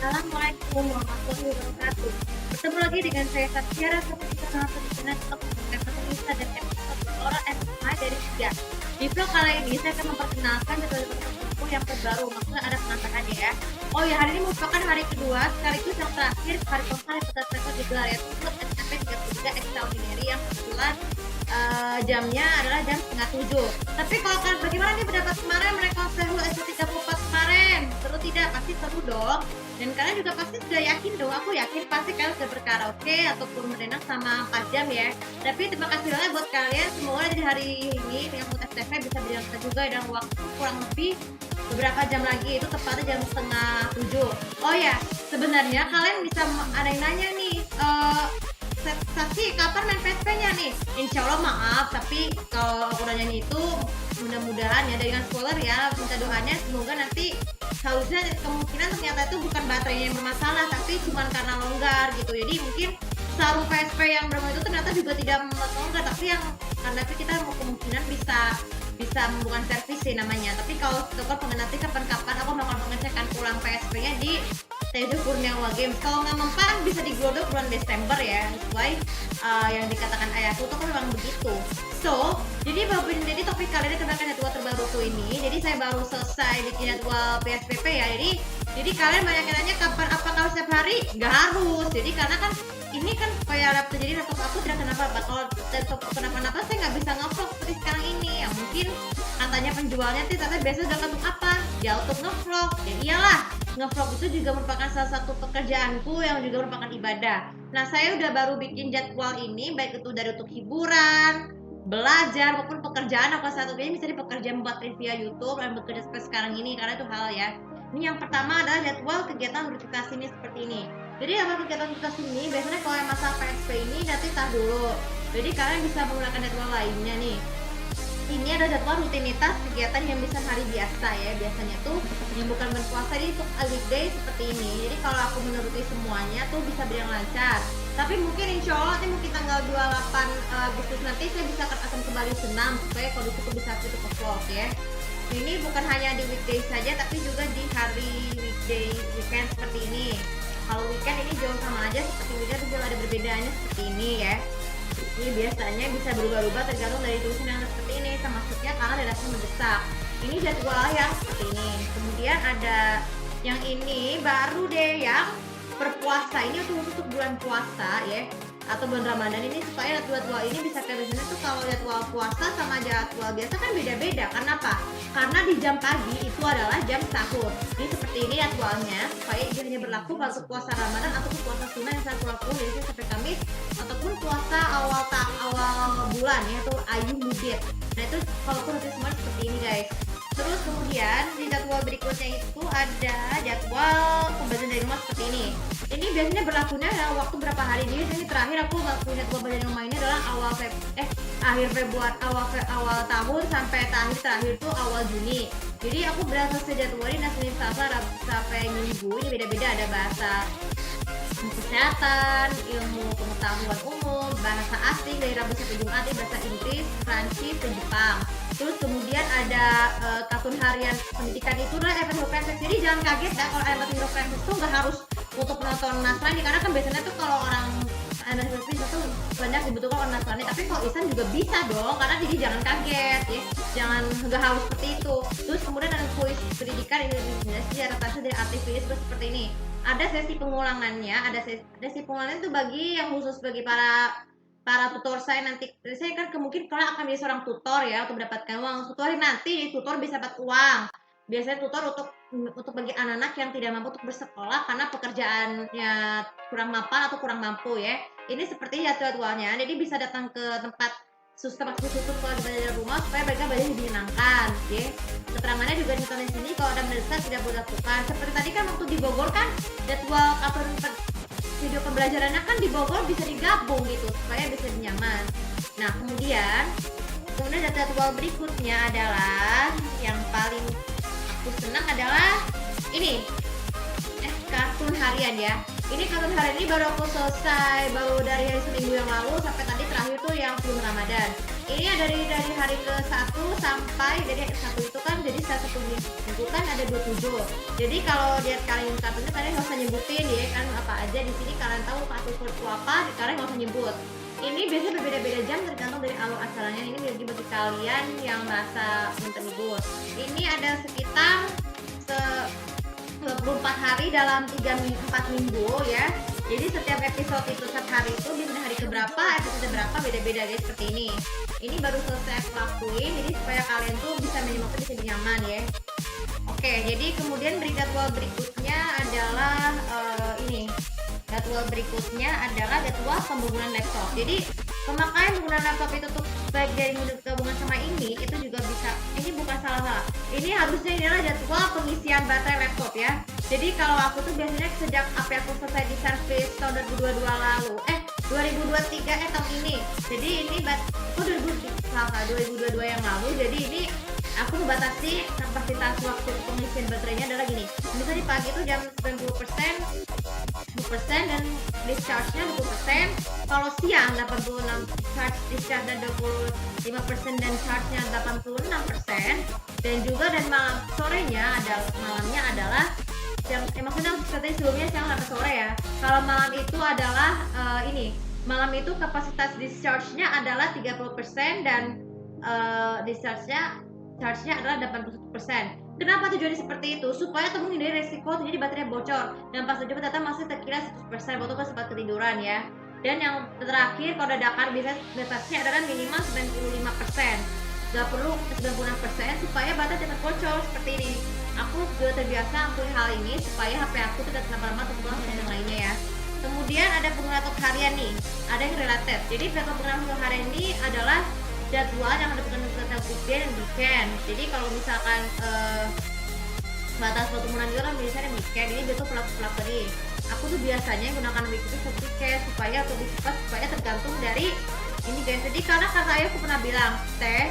Assalamualaikum warahmatullahi wabarakatuh. Bertemu lagi dengan saya Satyara seperti salah satu channel untuk Indonesia dan episode orang SMA dari 3. Di vlog kali ini saya akan memperkenalkan jadwal buku yang terbaru, maksudnya ada penambahannya ya. Oh ya, hari ini merupakan hari kedua sekaligus yang terakhir hari konsal yang tetap digelar yaitu SMP 33 Extraordinary yang kebetulan jamnya adalah jam setengah 7. Tapi kalau kalian bagaimana nih pendapat kemarin mereka seru SP34 kemarin? Seru tidak? Pasti seru dong. Dan kalian juga pasti sudah yakin dong, aku yakin pasti kalian sudah berkaraoke ataupun berenang sama 4 jam ya. Tapi terima kasih banget buat kalian, semoga dari hari ini yang ikut FTV bisa berjalan juga dalam waktu kurang lebih beberapa jam lagi, itu tepatnya jam setengah 7. Oh ya, sebenarnya kalian bisa ada yang nanya nih, Saksi kapan main PSP-nya nih? Insya Allah maaf, tapi kalau aku nanya itu mudah-mudahan ya dengan spoiler ya, minta doanya semoga nanti harusnya kemungkinan ternyata itu bukan baterainya yang bermasalah, tapi cuma karena longgar gitu. Jadi mungkin sarung PSP yang bermasalah itu ternyata juga tidak membuat longgar, tapi yang karena kita mau kemungkinan bisa membuat servis sih namanya. Tapi kalau toko nanti kapan-kapan aku melakukan pengecekan ulang PSP-nya di Tejo Kurniawa Games. Kalau nggak mempan bisa digodok bulan Desember ya, sesuai yang dikatakan ayahku tuh memang begitu. So, jadi topik kali ini tentang jadwal terbaruku ini. Jadi saya baru selesai bikin jadwal PSPP ya. Jadi kalian banyak yang nanya kapan, apakah setiap hari? Nggak harus. Jadi karena kan ini kan kayak laptop, jadi laptop aku tidak kenapa-napa. Kalau laptop kenapa-napa saya nggak bisa ngevlog seperti sekarang ini. Ya mungkin katanya penjualnya sih, tapi biasa udah untuk apa? Ya untuk ngevlog. Ya iyalah, ngevlog itu juga merupakan salah satu pekerjaanku yang juga merupakan ibadah. Nah, saya udah baru bikin jadwal ini, baik itu dari untuk hiburan, belajar maupun pekerjaan. Aku satu ini misalnya pekerjaan membuat trivia YouTube dan bekerja seperti sekarang ini, karena itu hal ya. Ini yang pertama adalah jadwal kegiatan notifikasi ini seperti ini. Jadi apa kegiatan notifikasi ini biasanya kalau yang masalah PSP ini nanti tar dulu. Jadi kalian bisa menggunakan jadwal lainnya nih. Ini ada jadwal rutinitas kegiatan yang bisa hari biasa ya, biasanya tuh yang bukan berpuasa, ini untuk weekday seperti ini. Jadi kalau aku menuruti semuanya tuh bisa berjalan lancar. Tapi mungkin insya Allah nanti mungkin tanggal 28 Agustus nanti saya bisa akan kembali senam supaya kondisiku bisa tutup vlog ya. Ini bukan hanya di weekday saja, tapi juga di hari weekday weekend seperti ini. Kalau weekend ini jauh sama aja seperti weekend, tapi ada perbedaannya seperti ini ya. Ini biasanya bisa berubah-ubah tergantung dari tulisan yang seperti ini, maksudnya karena redaksi mendesak. Ini jadwal yang seperti ini. Kemudian ada yang ini baru deh yang berpuasa. Ini untuk bulan puasa ya, atau bulan Ramadan ini, supaya jadwal ini bisa biasanya tuh kalau jadwal puasa sama jadwal biasa kan beda-beda. Kenapa? Karena di jam pagi itu adalah jam sahur. Jadi seperti ini jadwalnya, supaya ini hanya berlaku kalau puasa Ramadan atau puasa sunnah yang saya lakukan dari sampai Kamis, ataupun puasa awal bulan yaitu Ayyum Mubit. Nah itu kalau nanti semua seperti ini guys. Terus kemudian di jadwal berikutnya itu ada jadwal pembelajaran dari rumah seperti ini. Ini biasanya berlakunya dalam waktu berapa hari. Jadi ini terakhir aku punya jadwal belajar di rumah ini adalah akhir Februari, awal tahun sampai terakhir tuh awal Juni. Jadi aku berasal jadwal ini Senin, Selasa, Rabu sampai Minggu. Ini beda-beda, ada bahasa kesehatan, ilmu pengetahuan umum, bahasa asing dari Rabu sampai Jumat, bahasa Inggris, Prancis, dan Jepang. Terus kemudian ada kartun harian pendidikan itu adalah Event Hero Princess. Jadi jangan kaget ya kalau Event Hero Princess itu nggak harus untuk penonton Nasrani, karena kan biasanya tuh kalau orang Event Hero Princess itu banyak dibutuhkan orang Nasrani. Tapi kalau Islam juga bisa dong, karena jadi jangan kaget ya, jangan nggak harus seperti itu. Terus kemudian ada kuis pendidikan Indonesia, adaptasi dari aktivis seperti ini. Ada sesi pengulangannya, ada sesi pengulangan itu bagi yang khusus bagi para tutor saya nanti. Saya kan kemungkinan kalau akan menjadi seorang tutor ya, untuk mendapatkan uang. Tutor nanti tutor bisa dapat uang. Biasanya tutor untuk bagi anak-anak yang tidak mampu untuk bersekolah karena pekerjaannya kurang mapan atau kurang mampu ya. Ini seperti jadwalnya. Jadi bisa datang ke tempat khusus kalau belajar di rumah supaya mereka belajar lebih menyenangkan ya. Keterangannya juga di sini, kalau ada mendesak tidak boleh lakukan. Seperti tadi kan waktu di Bogor kan jadwal video pembelajarannya kan di Bogor bisa digabung gitu supaya bisa nyaman. Nah kemudian jadwal berikutnya adalah yang paling aku senang adalah ini kartun harian ya. Ini kartun harian ini baru aku selesai, baru dari hari seminggu yang lalu sampai tadi terakhir tuh yang film Ramadan. Ini dari hari ke-1 sampai dari 1 itu kan jadi satu minggu kan ada 27. Jadi kalau lihat kaleng kartunya kalian nggak usah nyebutin ya kan apa aja di sini, kalian tahu kartu itu apa, kalian nggak usah nyebut. Ini biasanya berbeda-beda jam tergantung dari alur acaranya. Ini bagi kalian yang merasa menteribut. Ini ada sekitar 24 hari dalam 4 minggu ya. Jadi setiap episode itu setiap hari itu bisa hari keberapa, episode berapa beda-beda guys, seperti ini. Ini baru selesai aku lakuin, jadi supaya kalian tuh bisa menyimaknya bisa nyaman ya. Oke, jadi kemudian jadwal berikutnya adalah ini. Jadwal berikutnya adalah jadwal pembangunan laptop. Jadi pemakaian penggunaan laptop itu tuh baik dari gabungan sama ini itu juga bisa. Ini bukan salah. Ini harusnya adalah jadwal pengisian baterai laptop ya. Jadi kalau aku tuh biasanya sejak aku selesai di servis tahun 2022 lalu, 2023 tahun ini. Jadi ini 2022 yang lalu. Jadi ini aku membatasi kapasitas waktu pengisian baterainya adalah gini. Misalnya di pagi itu jam 90% dan discharge-nya 20%. Kalau siang 86 charge discharge dan 25% dan charge-nya 86%. Dan juga dan malamnya adalah maksudnya katanya sebelumnya siang sampai sore ya. Kalau malam itu adalah malam itu kapasitas discharge-nya adalah 30% dan charge-nya adalah 81%. Kenapa tujuannya seperti itu? Supaya teman menghindari resiko terjadi baterai bocor dan pas terjadi ternyata masih terkira 100% waktu pas sempat ketiduran ya. Dan yang terakhir kalau dadakan bisa batasnya adalah minimal 95%. Gak perlu 96% supaya baterai tidak bocor seperti ini. Aku juga terbiasa ngelakuin hal ini supaya HP aku tidak lama-lama terbuang dengan yang lainnya ya. Kemudian ada penggunaan untuk harian nih, ada yang related. Jadi penggunaan untuk harian ini adalah jadwal yang ada penggunaan weekday dan weekend. Jadi kalau misalkan batas waktu penggunaan itu kan biasanya weekend, ini betul pelaku nih. Aku tuh biasanya gunakan weekend itu weekend supaya lebih cepat, supaya tergantung dari ini guys. Jadi karena kata ayahku pernah bilang,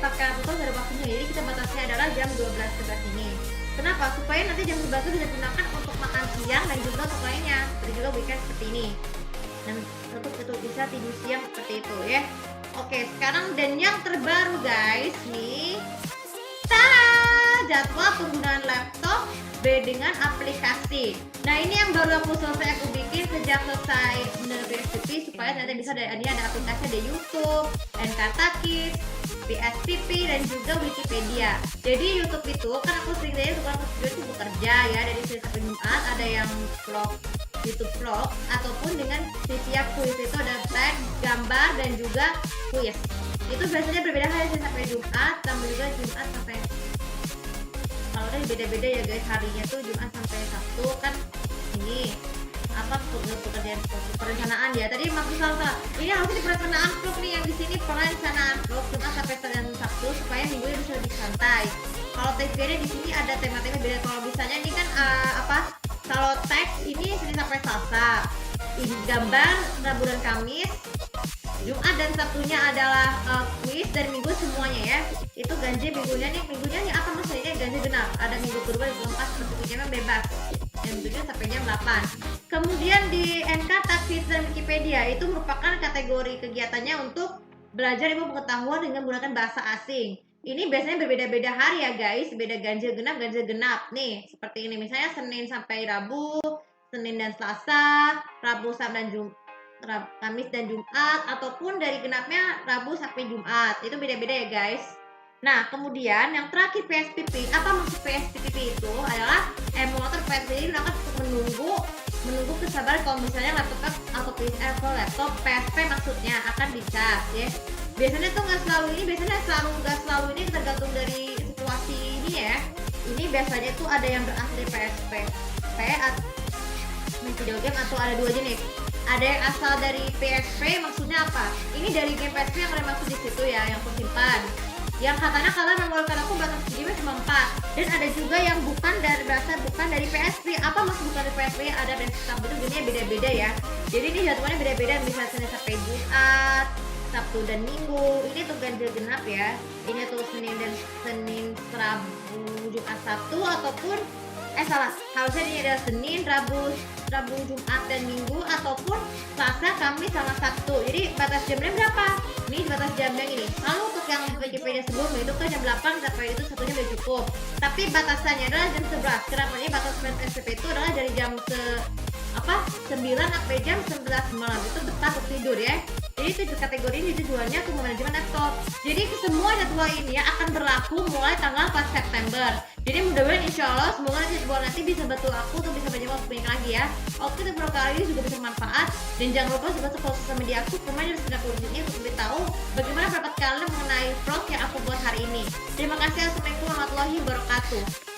pakai aku tuh dari waktunya, jadi kita batasnya adalah jam 12-11 ini. Kenapa? Supaya nanti jam 11 itu bisa digunakan untuk makan siang dan juga untuk lainnya. Seperti juga weekend seperti ini. Dan untuk itu bisa tidur siang seperti itu ya. Oke, sekarang dan yang terbaru guys nih, jadwal penggunaan laptop dengan aplikasi. Nah ini yang baru aku bikin sejak selesai menerima PSPP supaya nanti bisa ini ada aplikasi, ada YouTube, NKTakis, PSPP dan juga Wikipedia. Jadi YouTube itu kan aku sering dari tukang itu bekerja ya dari Senin sampai Jumat, ada yang vlog YouTube vlog ataupun dengan setiap kuis itu ada tag, gambar dan juga kuis. Itu biasanya berbeda hari Senin sampai Jumat, tambah juga Jumat sampai kalau udah beda-beda ya guys, harinya tuh Jumat sampai Sabtu kan ini apa perencanaan ya. Tadi maksud salah. Ini harusnya di perencanaan vlog nih, yang di sini perencanaan vlog Jumat sampai Senin Sabtu supaya minggunya bisa lebih santai. Kalau TVD di sini ada tema-tema beda. Kalau misalnya ini kan kalau teks ini Senin sampai Selasa, ini gambar Rabu dan Kamis, Jumat dan Sabtunya adalah kuis, dan Minggu semuanya ya. Itu ganjil minggunya nih apa maksudnya? Ganjil genap. Ada minggu kedua, minggu keempat, seperti memang bebas. Jam 7 sampai jam 8. Kemudian di NKTakis dan Wikipedia itu merupakan kategori kegiatannya untuk belajar ilmu pengetahuan dengan menggunakan bahasa asing. Ini biasanya berbeda-beda hari ya guys, beda ganjil genap nih, seperti ini misalnya Senin sampai Rabu, Senin dan Selasa, Rabu sampai Kamis dan Jumat, ataupun dari genapnya Rabu sampai Jumat. Itu beda-beda ya guys. Nah kemudian yang terakhir PSPP. Apa maksud PSPP itu? Adalah emulator PSPP ini akan menunggu kesabaran kalau misalnya laptop atau laptop PSP maksudnya akan dicas ya. Biasanya tuh nggak selalu ini tergantung dari situasi ini ya. Ini biasanya tuh ada yang berasal dari PSP video game, atau ada dua jenis. Ada yang asal dari PSP, maksudnya apa? Ini dari game PSP yang maksud di situ ya, yang tersimpan. Yang katanya kalau memori aku batas game cuma 4. Dan ada juga yang bukan dari PSP. Apa maksud bukan dari PSP? Ada dan Sabtu itu jenisnya beda-beda ya. Jadi ini jadwalnya beda-beda, bisa Senin sampai Jumat, Sabtu dan Minggu. Ini tuh ganjil genap ya. Ini tuh Senin, Rabu, Jumat, Sabtu, ataupun salah, harusnya ini adalah Senin, Rabu, Jumat dan Minggu, ataupun Selasa, Kamis sama Sabtu. Jadi batas jamnya berapa? Ini batas jamnya ini. Kalau untuk yang Wikipedia sebelumnya itu kan jam 8 sampai itu satunya udah cukup. Tapi batasannya adalah jam 11. Kenapa? Ini batas SPP itu adalah dari jam 9 sampai jam 11 malam. Itu tetap untuk tidur ya. Jadi itu kategori ini tujuannya untuk manajemen laptop. Jadi semua jadwal ini akan berlaku mulai tanggal 4 September. Jadi mudah-mudahan insya Allah semoga nanti bisa bantu aku untuk bisa banyak banyak lagi ya. Oke, tutorial kali ini juga bisa bermanfaat. Dan jangan lupa sobat follow sosial media aku, kemudian di sebelah ini untuk lebih tahu bagaimana pendapat kalian mengenai vlog yang aku buat hari ini. Terima kasih. Assalamualaikum warahmatullahi wabarakatuh.